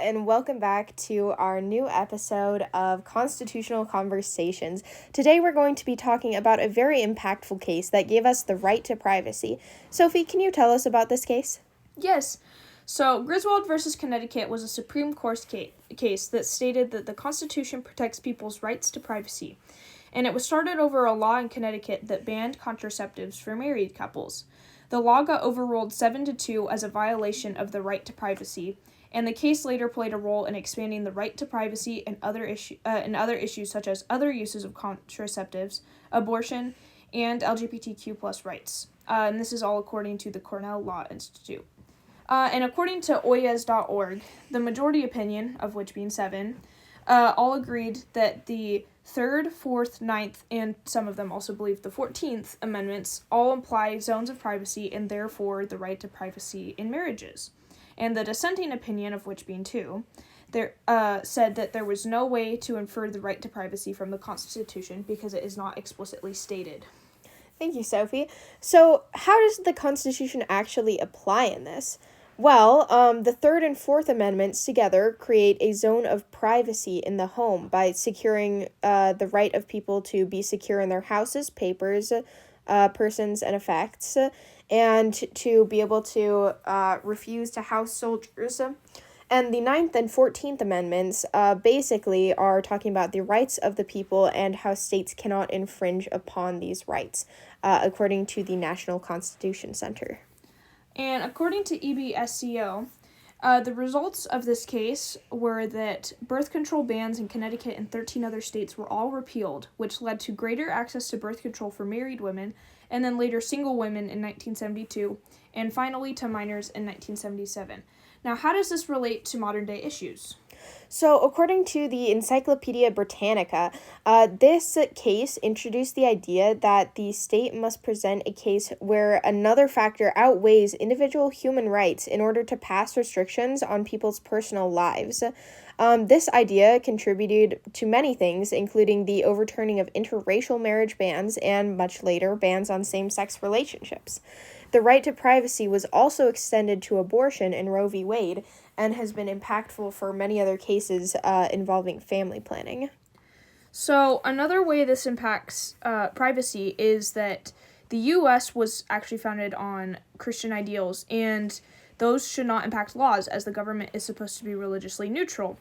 and welcome back to our new episode of Constitutional Conversations. Today we're going to be talking about a very impactful case that gave us the right to privacy. Sophie, can you tell us about this case? Yes. So, Griswold versus Connecticut was a Supreme Court case that stated that the Constitution protects people's rights to privacy, and it was started over a law in Connecticut that banned contraceptives for married couples. The law got overruled 7-2 as a violation of the right to privacy, and the case later played a role in expanding the right to privacy and other issues such as other uses of contraceptives, abortion, and LGBTQ+ rights. And this is all according to the Cornell Law Institute. And according to oyez.org, the majority opinion, of which being 7, all agreed that the 3rd, 4th, 9th, and some of them also believe the 14th Amendments all imply zones of privacy and therefore the right to privacy in marriages. And the dissenting opinion, of which being 2, said that there was no way to infer the right to privacy from the Constitution because it is not explicitly stated. Thank you, Sophie. So, how does the Constitution actually apply in this? Well, the 3rd and 4th Amendments together create a zone of privacy in the home by securing the right of people to be secure in their houses, papers, persons, and effects, and to be able to refuse to house soldiers. And the 9th and 14th Amendments basically are talking about the rights of the people and how states cannot infringe upon these rights, according to the National Constitution Center. And according to EBSCO, the results of this case were that birth control bans in Connecticut and 13 other states were all repealed, which led to greater access to birth control for married women, and then later single women in 1972, and finally to minors in 1977. Now, how does this relate to modern-day issues? So, according to the Encyclopedia Britannica, this case introduced the idea that the state must present a case where another factor outweighs individual human rights in order to pass restrictions on people's personal lives. This idea contributed to many things, including the overturning of interracial marriage bans and, much later, bans on same-sex relationships. The right to privacy was also extended to abortion in Roe v. Wade and has been impactful for many other cases involving family planning. So another way this impacts privacy is that the U.S. was actually founded on Christian ideals, and those should not impact laws as the government is supposed to be religiously neutral.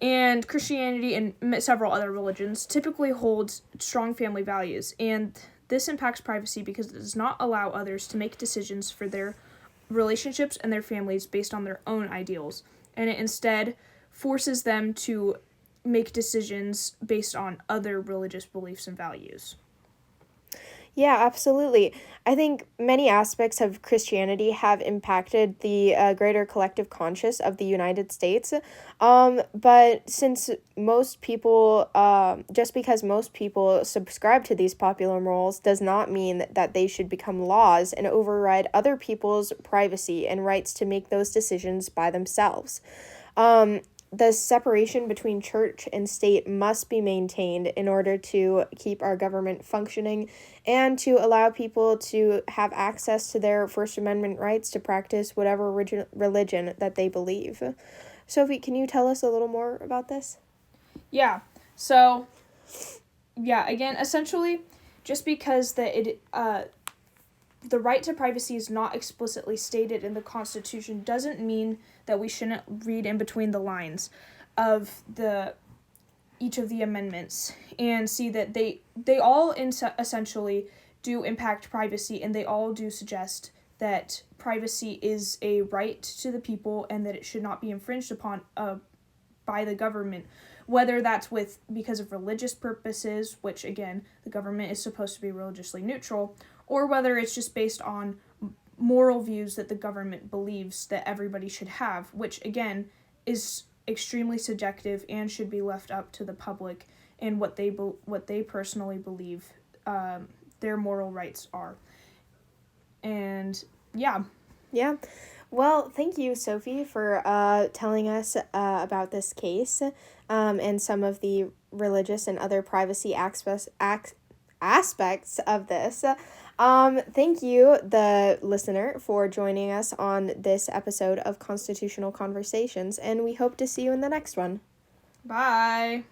And Christianity and several other religions typically hold strong family values, and this impacts privacy because it does not allow others to make decisions for their relationships and their families based on their own ideals, and it instead forces them to make decisions based on other religious beliefs and values. Yeah, absolutely. I think many aspects of Christianity have impacted the greater collective conscience of the United States. But since most people, just because most people subscribe to these popular morals does not mean that they should become laws and override other people's privacy and rights to make those decisions by themselves. The separation between church and state must be maintained in order to keep our government functioning and to allow people to have access to their First Amendment rights to practice whatever religion that they believe. Sophie, can you tell us a little more about this? Yeah. So, again, essentially, just because the right to privacy is not explicitly stated in the Constitution doesn't mean that we shouldn't read in between the lines of each of the amendments and see that they all essentially do impact privacy, and they all do suggest that privacy is a right to the people and that it should not be infringed upon by the government, whether that's because of religious purposes, which again the government is supposed to be religiously neutral, or whether it's just based on moral views that the government believes that everybody should have, which again is extremely subjective and should be left up to the public and what they personally believe their moral rights are. And yeah. Well, thank you, Sophie, for telling us about this case and some of the religious and other privacy aspects of this. Thank you, the listener, for joining us on this episode of Constitutional Conversations, and we hope to see you in the next one. Bye.